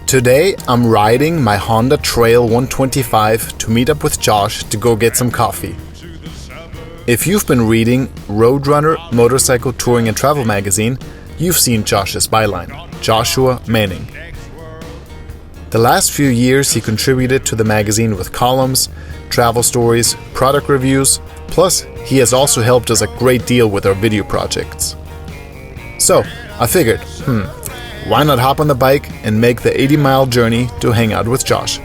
Today I'm riding my Honda Trail 125 to meet up with Josh to go get some coffee. If you've been reading RoadRUNNER Motorcycle Touring and Travel magazine, you've seen Josh's byline, Joshua Manning. The last few years he contributed to the magazine with columns, travel stories, product reviews, plus he has also helped us a great deal with our video projects. So I figured, why not hop on the bike and make the 80-mile journey to hang out with Josh?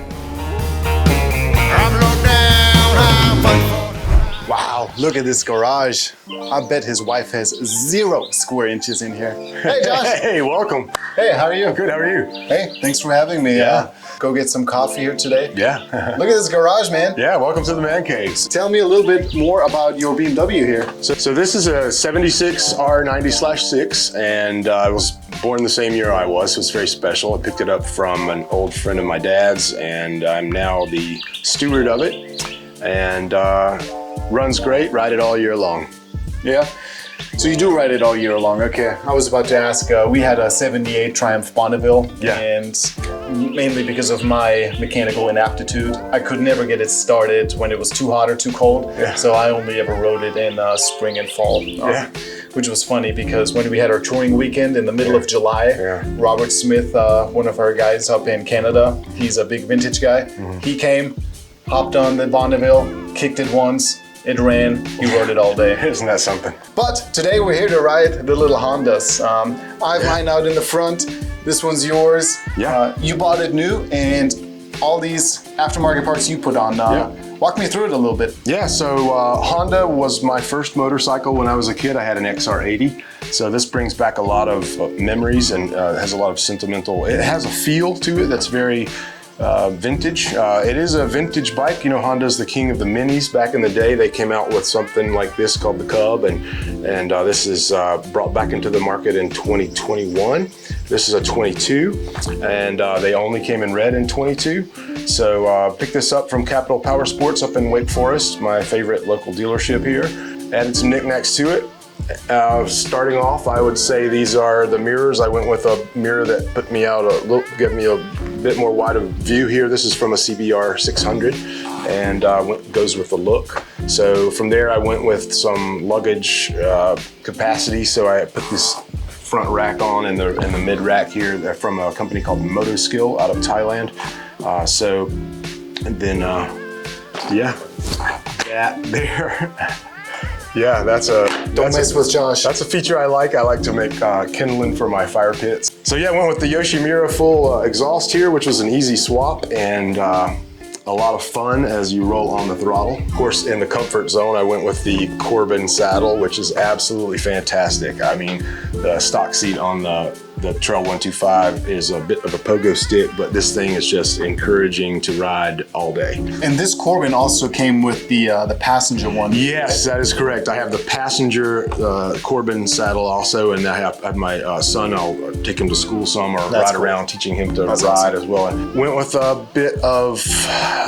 Wow, look at this garage. I bet his wife has 0 square inches in here. Hey, Josh. Hey, welcome. Hey, how are you? Good, how are you? Hey, thanks for having me. Yeah. Go get some coffee here today. Yeah. Look at this garage, man. Yeah, welcome to the Man Caves. Tell me a little bit more about your BMW here. So this is a 76 R90/6, and I was born the same year I was, so it's very special. I picked it up from an old friend of my dad's, and I'm now the steward of it. And runs great, ride it all year long. Yeah. So you do ride it all year long, okay. I was about to ask, we had a 78 Triumph Bonneville, and mainly because of my mechanical inaptitude, I could never get it started when it was too hot or too cold, so I only ever rode it in spring and fall, which was funny because when we had our touring weekend in the middle of July, Robert Smith, one of our guys up in Canada, he's a big vintage guy, he came, hopped on the Bonneville, kicked it once, it ran, he rode it all day. Isn't that something? But today we're here to ride the little Hondas. I have mine out in the front. This one's yours. Yeah. You bought it new, and all these aftermarket parts you put on. Walk me through it a little bit. Yeah, so Honda was my first motorcycle when I was a kid. I had an XR80. So this brings back a lot of memories and has a lot of sentimental, it has a feel to it that's very vintage. It is a vintage bike. You know, Honda's the king of the minis. Back in the day, they came out with something like this called the Cub, and this is brought back into the market in 2021. This is a 22, and they only came in red in 22. So picked this up from Capital Power Sports up in Wake Forest, my favorite local dealership here. Added some knickknacks to it. Starting off, I would say these are the mirrors. I went with a mirror that put me out get me a bit more wide of view here. This is from a CBR 600 and goes with the look. So from there I went with some luggage capacity. So I put this front rack on and the mid rack here. They're from a company called Moto Skill out of Thailand. And then that there. Yeah, Don't mess with Josh. That's a feature I like. I like to make kindling for my fire pits. So yeah, I went with the Yoshimura full exhaust here, which was an easy swap and a lot of fun as you roll on the throttle. Of course, in the comfort zone, I went with the Corbin saddle, which is absolutely fantastic. I mean, the stock seat on the Trail 125 is a bit of a pogo stick, but this thing is just encouraging to ride all day. And this Corbin also came with the passenger one. Yes, that is correct. I have the passenger Corbin saddle also, and I have my son. I'll take him to school some or ride around, teaching him to ride as well. I went with a bit of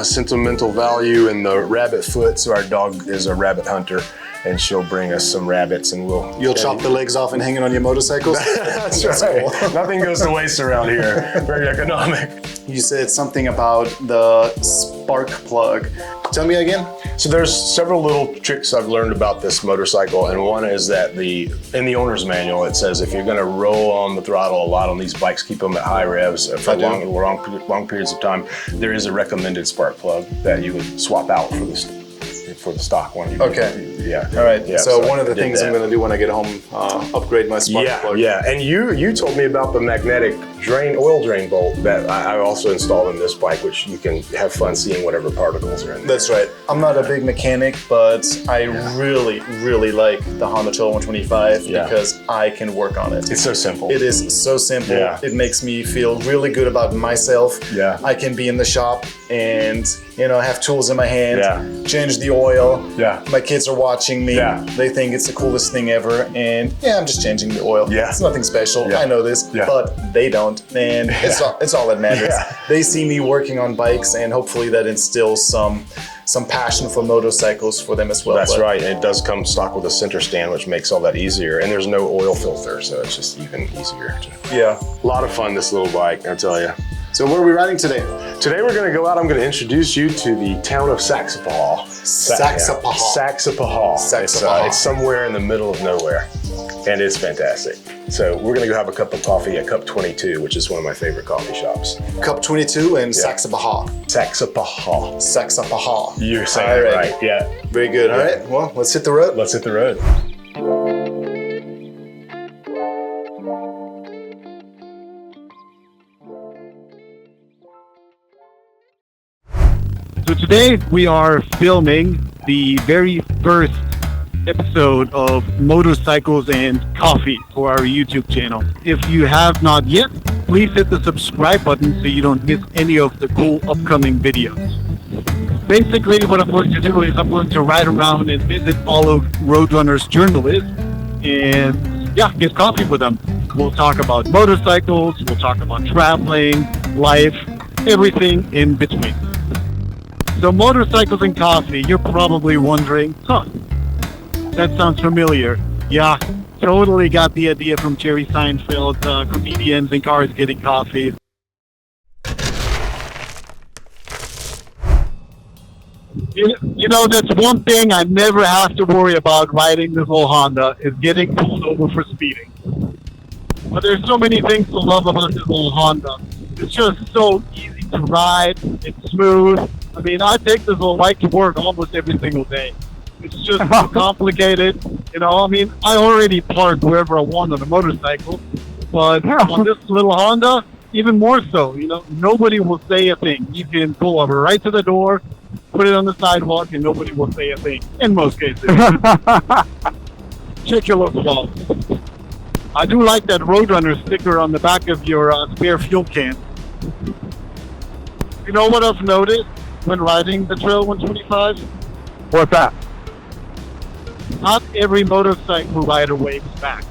sentimental value in the rabbit foot. So our dog is a rabbit hunter, and she'll bring us some rabbits, and You'll chop the legs off and hang it on your motorcycles? That's right. Cool. Nothing goes to waste around here. Very economic. You said something about the spark plug. Tell me again. So there's several little tricks I've learned about this motorcycle, and one is that in the owner's manual it says if you're going to roll on the throttle a lot on these bikes, keep them at high revs for long periods of time, there is a recommended spark plug that you would swap out for the stock one. Yeah. All right. Yeah, so one of the things I'm going to do when I get home, upgrade my spark plug. Yeah. And you told me about the magnetic oil drain bolt that I also installed in this bike, which you can have fun seeing whatever particles are in there. That's right. I'm not a big mechanic, but I really, really like the Honda Trail 125 because I can work on it. It's so simple. It is so simple. Yeah. It makes me feel really good about myself. Yeah. I can be in the shop and have tools in my hand, change the oil. Yeah. My kids are watching me. Yeah. They think it's the coolest thing ever. And I'm just changing the oil. Yeah. It's nothing special. Yeah. I know this, but they don't. And it's all that matters. Yeah. They see me working on bikes, and hopefully that instills some some passion for motorcycles for them as well. That's right, and it does come stock with a center stand, which makes all that easier. And there's no oil filter, so it's just even easier. Yeah. A lot of fun, this little bike, I tell you. So where are we riding today? Today we're going to go out. I'm going to introduce you to the town of Saxapahaw. Saxapahaw. Saxapahaw. It's somewhere in the middle of nowhere, and it's fantastic. So we're going to go have a cup of coffee at Cup 22, which is one of my favorite coffee shops. Cup 22 and Saxapahaw. Saxapahaw. Saxapahaw. You're saying it right, yeah. Very good. All right, well, let's hit the road. Let's hit the road. So today we are filming the very first episode of Motorcycles and Coffee for our YouTube channel. If you have not yet, please hit the subscribe button so you don't miss any of the cool upcoming videos. Basically what I'm going to do is I'm going to ride around and visit all of RoadRunner's journalists and get coffee with them. We'll talk about motorcycles, we'll talk about traveling, life, everything in between. So Motorcycles and Coffee, you're probably wondering, that sounds familiar. Yeah, totally got the idea from Jerry Seinfeld, comedians and cars getting coffee. You know, that's one thing I never have to worry about riding this old Honda, is getting pulled over for speeding. But there's so many things to love about this old Honda. It's just so easy to ride, it's smooth. I mean, I take this little bike to work almost every single day. It's just so complicated, you know. I mean, I already park wherever I want on a motorcycle, but on this little Honda, even more so. You know, nobody will say a thing. You can pull over right to the door, put it on the sidewalk, and nobody will say a thing. In most cases. Check your local laws. I do like that RoadRunner sticker on the back of your spare fuel can. You know what I've noticed when riding the Trail 125? What's that? Not every motorcycle rider waves back.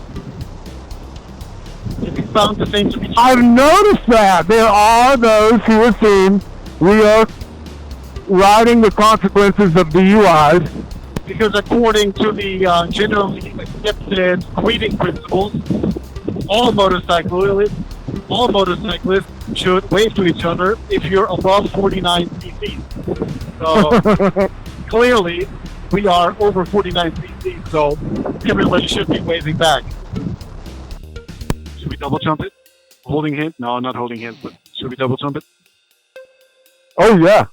Have you found the same to be true? I've noticed that there are those who assume we are riding the consequences of DUIs. Because according to the generally accepted greeting principles, all motorcyclists should wave to each other if you're above 49 cc. So clearly, we are over 49 cc, so everybody should be waving back. Should we double jump it? Holding hands? No, not holding hands, but should we double jump it? Oh yeah.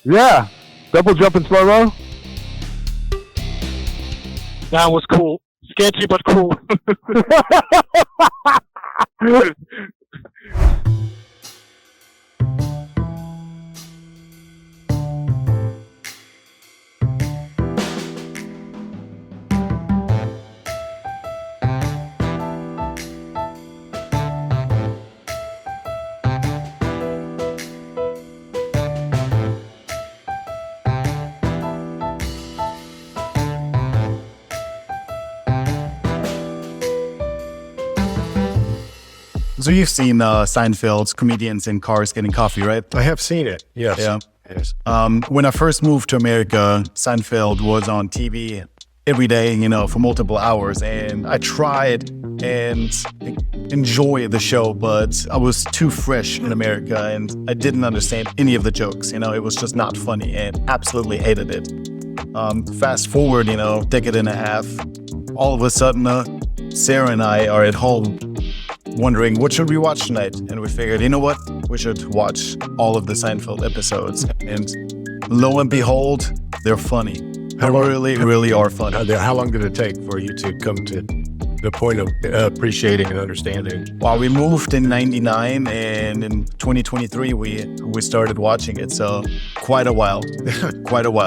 Yeah. Double jump in slow-mo. That was cool. Sketchy, but cool. So you've seen Seinfeld's Comedians in Cars Getting Coffee, right? I have seen it, yes. Yeah. Yes. When I first moved to America, Seinfeld was on TV every day, you know, for multiple hours. And I tried and enjoy the show, but I was too fresh in America and I didn't understand any of the jokes. You know, it was just not funny and absolutely hated it. Fast forward, you know, decade and a half, all of a sudden, Sarah and I are at home wondering what should we watch tonight, and we figured, you know what, we should watch all of the Seinfeld episodes, and lo and behold, they're funny. They really are funny. How long did it take for you to come to the point of appreciating and understanding? Well, we moved in '99, and in 2023 we started watching it, so quite a while.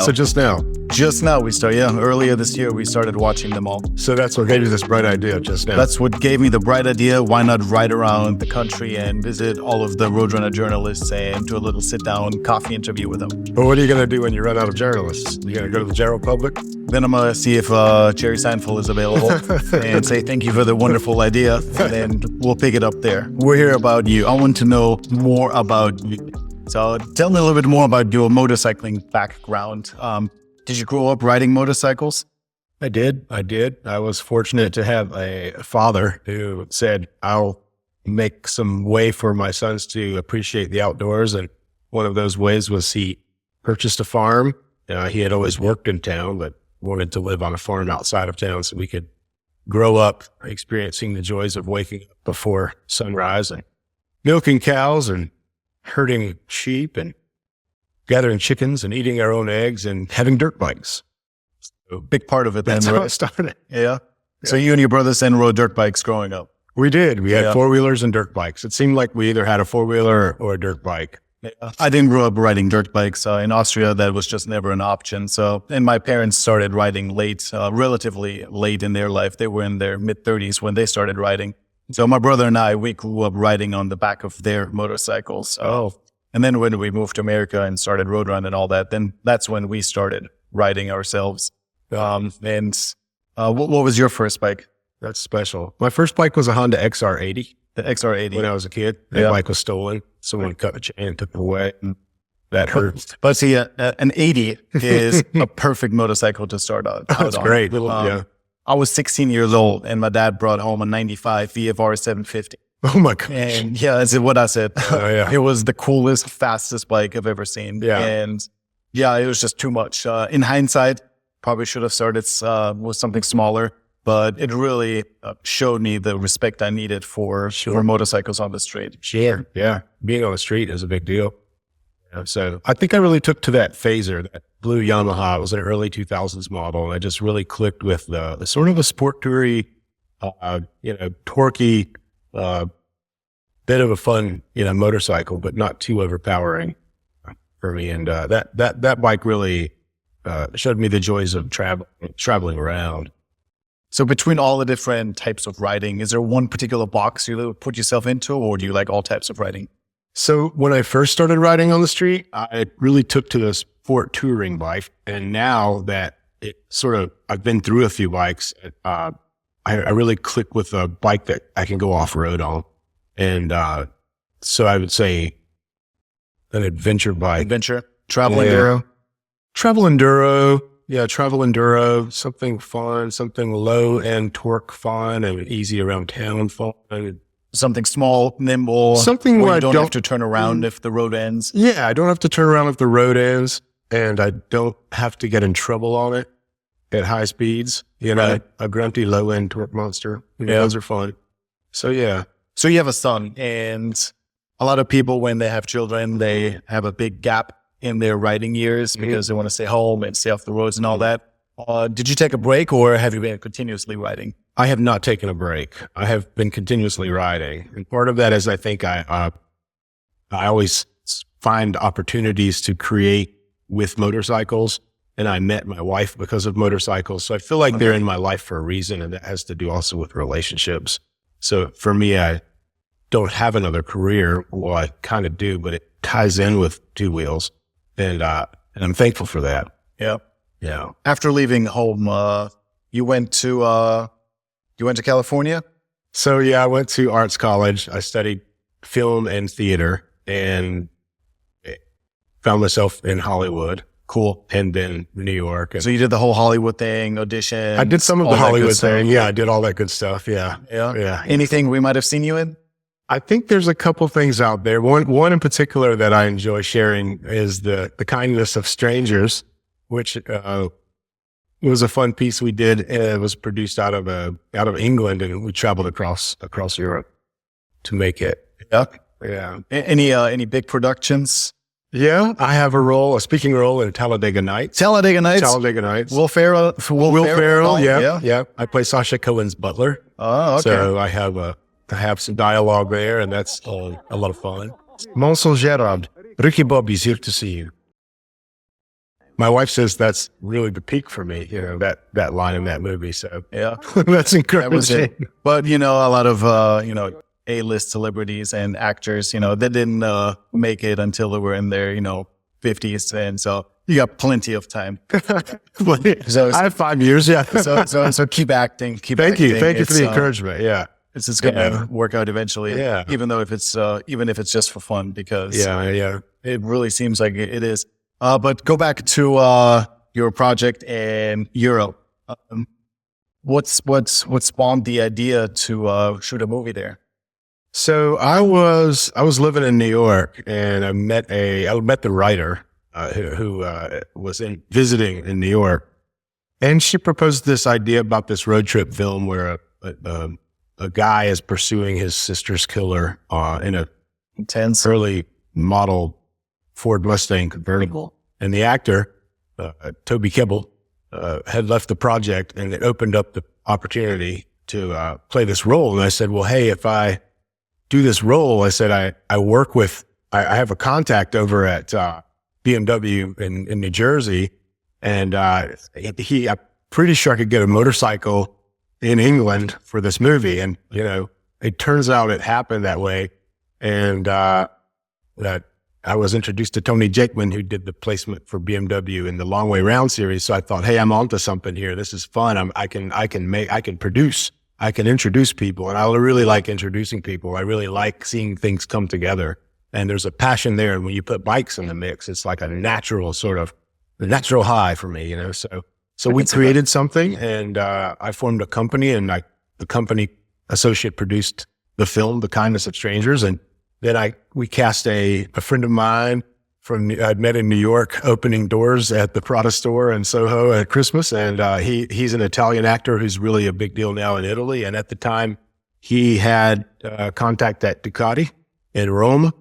So just now? Just now we started, earlier this year we started watching them all. So that's what gave you this bright idea just now? That's what gave me the bright idea. Why not ride around the country and visit all of the RoadRunner journalists and do a little sit-down coffee interview with them. But what are you going to do when you run out of journalists? You going to go to the general public? Then I'm going to see if Jerry Seinfeld is available and say thank you for the wonderful idea, and then we'll pick it up there. We'll hear about you. I want to know more about So tell me a little bit more about your motorcycling background. Did you grow up riding motorcycles? I did. I was fortunate to have a father who said, I'll make some way for my sons to appreciate the outdoors. And one of those ways was he purchased a farm. He had always worked in town, but wanted to live on a farm outside of town so we could grow up experiencing the joys of waking up before sunrise and milking cows and herding sheep and gathering chickens and eating our own eggs and having dirt bikes. A big part of it then. That's how it started. Yeah. So you and your brothers then rode dirt bikes growing up? We did. We had four-wheelers and dirt bikes. It seemed like we either had a four-wheeler or a dirt bike. I didn't grow up riding dirt bikes. In Austria, that was just never an option. So, and my parents started riding late, relatively late in their life. They were in their mid-30s when they started riding. So my brother and I, we grew up riding on the back of their motorcycles. And then when we moved to America and started RoadRun and all that, then that's when we started riding ourselves. What was your first bike? That's special. My first bike was a Honda XR80. The XR80. When I was a kid, that bike was stolen. Someone cut the chain and took it away. That hurt. But see, an 80 is a perfect motorcycle to start out. That's great. I was 16 years old and my dad brought home a 95 VFR 750. Oh my gosh. And that's what I said. It was the coolest, fastest bike I've ever seen. Yeah. And it was just too much. In hindsight, probably should have started with something smaller, but it really showed me the respect I needed for motorcycles on the street. Sure. Yeah. Being on the street is a big deal. So I think I really took to that Phaser, that blue Yamaha. It was an early 2000s model. And I just really clicked with the sort of a sport toury, torquey, bit of a fun, motorcycle, but not too overpowering for me. And that bike really showed me the joys of traveling around. So between all the different types of riding, is there one particular box you put yourself into, or do you like all types of riding? So when I first started riding on the street, I really took to the sport touring bike. And now that I've been through a few bikes, I really click with a bike that I can go off road on. And so I would say an adventure bike. Travel enduro. Travel enduro. Yeah, travel enduro, something fun, something low end torque fun and easy around town fun. Something small, nimble. Something where you don't have to turn around if the road ends. Yeah, I don't have to turn around if the road ends, and I don't have to get in trouble on it at high speeds. A grunty low end torque monster. Those are fun. So yeah. So you have a son, and a lot of people, when they have children, they have a big gap in their riding years because they want to stay home and stay off the roads and all that. Did you take a break, or have you been continuously riding? I have not taken a break. I have been continuously riding. And part of that is I think I always find opportunities to create with motorcycles. And I met my wife because of motorcycles. So I feel like they're in my life for a reason. And that has to do also with relationships. So for me, I don't have another career. Well, I kind of do, but it ties in with two wheels. And I'm thankful for that. Yeah. Yeah. After leaving home, you went to California? So yeah, I went to arts college. I studied film and theater and found myself in Hollywood. Cool. And then New York. So you did the whole Hollywood thing, audition. I did some of the Hollywood thing. Yeah, I did all that good stuff. Yeah. Yeah. Anything we might have seen you in? I think there's a couple things out there. One in particular that I enjoy sharing is the kindness of strangers, which was a fun piece we did. It was produced out of England, and we traveled across Europe to make it. Yeah. Any big productions? Yeah, I have a speaking role in Talladega Nights. Talladega Nights. Will Ferrell. Yeah. I play Sacha Cohen's butler. Oh, okay. So I have some dialogue there, and that's a lot of fun. Monsieur Gerard, Ricky Bobby's here to see you. My wife says that's really the peak for me, that line in that movie. So yeah, that's encouraging. That was it. But a lot of A-list celebrities and actors, they didn't make it until they were in their 50s, and so you got plenty of time. So I have 5 years. Yeah. so keep acting. Thank you for the encouragement. Yeah. It's going to work out eventually. Yeah. Even if it's just for fun, because Yeah. it really seems like it is. But go back to your project in Europe. What spawned the idea to shoot a movie there? So I was living in New York, and I met the writer who was visiting in New York, and she proposed this idea about this road trip film where a guy is pursuing his sister's killer in a Intense. early model Ford Mustang convertible, and the actor Toby Kebbell had left the project, and it opened up the opportunity to play this role. And I said, well, hey, if I do this role, I said, I work with, I have a contact over at BMW in New Jersey, and I'm pretty sure I could get a motorcycle in England for this movie. And, it turns out it happened that way. And that I was introduced to Tony Jakeman, who did the placement for BMW in the Long Way Round series. So I thought, hey, I'm onto something here. This is fun. I can introduce people, and I really like introducing people. I really like seeing things come together, and there's a passion there. And when you put bikes in the mix, it's like a natural high for me, So we created something, and I formed a company, and the company associate produced the film, The Kindness of Strangers. And then we cast a friend of mine I'd met in New York opening doors at the Prada store in Soho at Christmas. And he's an Italian actor who's really a big deal now in Italy. And at the time, he had contact at Ducati in Rome.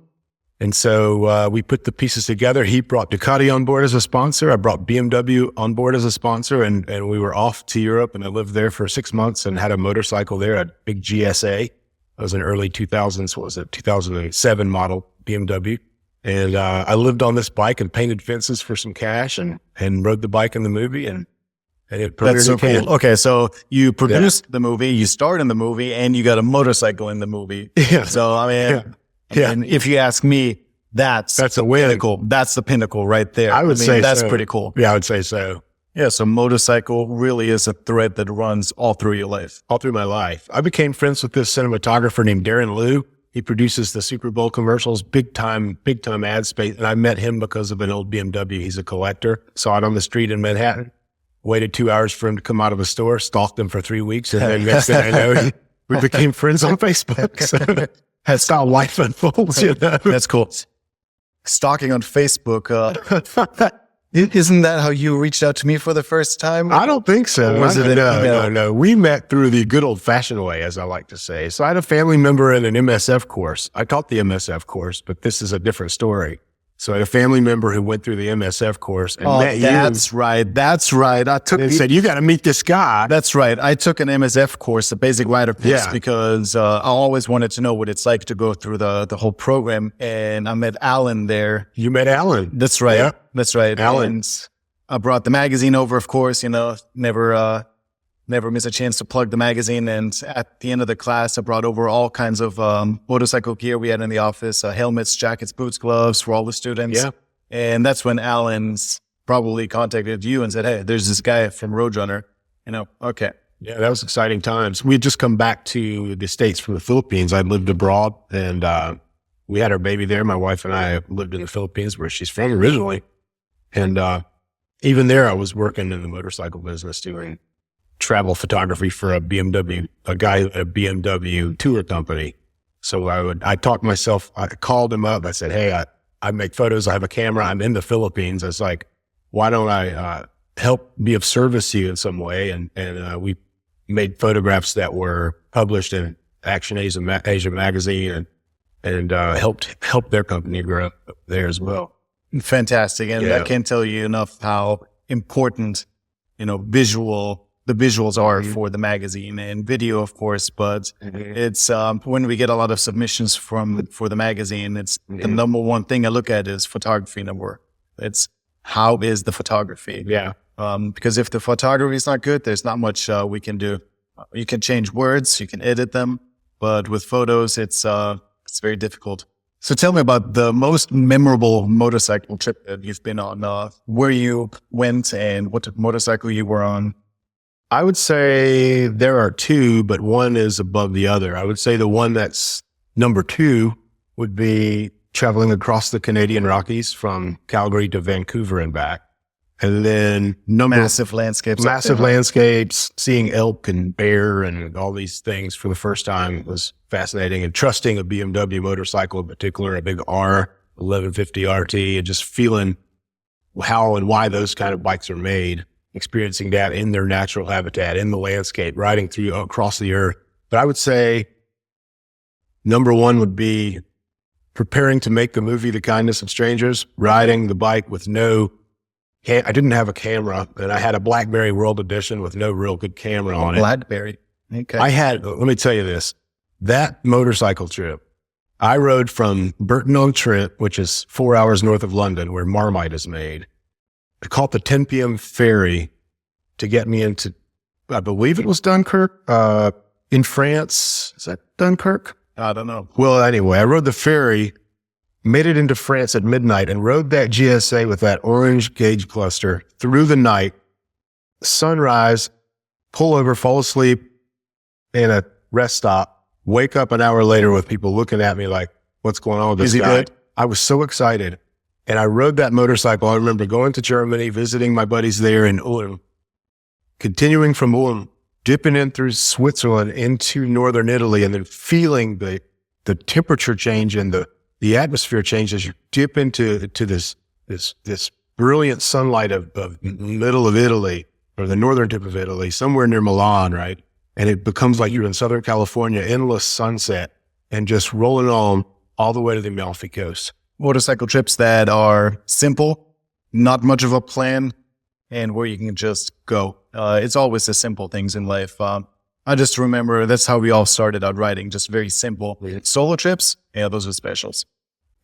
And so we put the pieces together. He brought Ducati on board as a sponsor. I brought BMW on board as a sponsor. And we were off to Europe, and I lived there for 6 months and had a motorcycle there, a big GSA. It was an early 2000s, 2007 model BMW. And I lived on this bike and painted fences for some cash, and rode the bike in the movie, and it premiered. That's so cool. Okay, so you produced the movie, you starred in the movie, and you got a motorcycle in the movie. Yeah. So and if you ask me, that's a win. Pinnacle. That's the pinnacle right there. I would say that's so. pretty cool. Yeah, I would say so. Yeah, so motorcycle really is a thread that runs all through your life. All through my life. I became friends with this cinematographer named Darren Liu. He produces the Super Bowl commercials, big time ad space. And I met him because of an old BMW. He's a collector. Saw it on the street in Manhattan. Waited 2 hours for him to come out of a store. Stalked him for 3 weeks. And then next thing I know, we became friends on Facebook. So that's how life unfolds, That's cool. Stalking on Facebook. Isn't that how you reached out to me for the first time? I don't think so. No. We met through the good old fashioned way, as I like to say. So I had a family member in an MSF course. I taught the MSF course, but this is a different story. So I had a family member who went through the MSF course and met you. That's right. They said, you got to meet this guy. That's right. I took an MSF course, a basic rider course, because I always wanted to know what it's like to go through the whole program. And I met Alan there. You met Alan. That's right. Yeah. That's right. Alan. And I brought the magazine over, of course, never miss a chance to plug the magazine. And at the end of the class, I brought over all kinds of motorcycle gear we had in the office, helmets, jackets, boots, gloves for all the students. Yeah. And that's when Alan's probably contacted you and said, hey, there's this guy from RoadRunner. Okay. Yeah, that was exciting times. We had just come back to the States from the Philippines. I'd lived abroad, and we had our baby there. My wife and I lived in the Philippines, where she's from originally. And even there, I was working in the motorcycle business doing travel photography for a guy who had a BMW tour company. So I talked myself, I called him up. I said, hey, I make photos. I have a camera. I'm in the Philippines. I was like, why don't I help be of service to you in some way? And we made photographs that were published in Action Asia magazine, and helped their company grow up there as well. Fantastic. And I can't tell you enough how important, the visuals are for the magazine, and video, of course, but it's when we get a lot of submissions for the magazine, it's the number one thing I look at is photography number. It's how is the photography? Yeah. Because if the photography is not good, there's not much we can do. You can change words, you can edit them, but with photos, it's very difficult. So tell me about the most memorable motorcycle trip that you've been on, where you went and what motorcycle you were on. I would say there are two, but one is above the other. I would say the one that's number 2 would be traveling across the Canadian Rockies from Calgary to Vancouver and back. And then Massive landscapes. Seeing elk and bear and all these things for the first time was fascinating. And trusting a BMW motorcycle in particular, a big R 1150 RT, and just feeling how and why those kind of bikes are made, experiencing that in their natural habitat, in the landscape, riding through across the earth. But I would say number 1 would be preparing to make the movie The Kindness of Strangers, riding the bike with I didn't have a camera, and I had a BlackBerry World Edition with no real good camera on it. BlackBerry. Okay. Let me tell you this, that motorcycle trip, I rode from Burton-on-Trent, which is 4 hours north of London, where Marmite is made. I caught the 10 p.m. ferry to get me into, I believe it was Dunkirk, in France. Is that Dunkirk? I don't know. Well, anyway, I rode the ferry, made it into France at midnight, and rode that GSA with that orange gauge cluster through the night. Sunrise, pull over, fall asleep in a rest stop, wake up an hour later with people looking at me like, what's going on with this guy? Good? I was so excited. And I rode that motorcycle. I remember going to Germany, visiting my buddies there in Ulm, continuing from Ulm, dipping in through Switzerland into northern Italy, and then feeling the temperature change and the atmosphere change as you dip into this brilliant sunlight of middle of Italy, or the northern tip of Italy, somewhere near Milan, right? And it becomes like you're in Southern California, endless sunset, and just rolling on all the way to the Amalfi Coast. Motorcycle trips that are simple, not much of a plan, and where you can just go. It's always the simple things in life. I just remember that's how we all started out riding, just very simple. Solo trips, yeah, those are specials.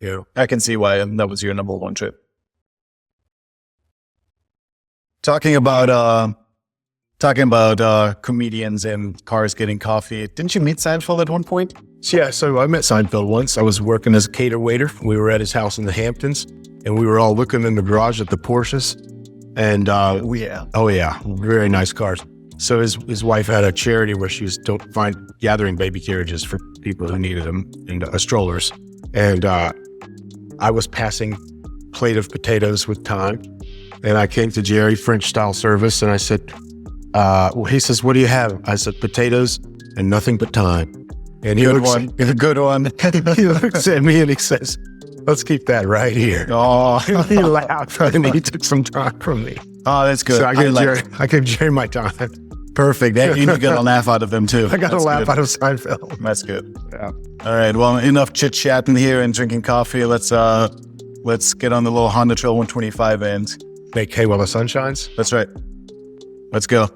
Yeah, I can see why that was your number 1 trip. Talking about comedians and cars getting coffee. Didn't you meet Seinfeld at one point? Yeah, so I met Seinfeld once. I was working as a cater waiter. We were at his house in the Hamptons, and we were all looking in the garage at the Porsches. And oh yeah, very nice cars. So his wife had a charity where she was gathering baby carriages for people who needed them, and strollers. And I was passing plate of potatoes with time, and I came to Jerry, French style service, and I said, he says, what do you have? I said, potatoes and nothing but time. And he looks at me and he says, let's keep that right here. Oh, he laughed and he took some time from me. Oh, that's good. So I gave Jerry my time. Perfect. You got a laugh out of him too. I got a laugh out of Seinfeld. That's good. Yeah. All right. Well, enough chit chatting here and drinking coffee. Let's get on the little Honda Trail 125 and make hay while the sun shines. That's right. Let's go.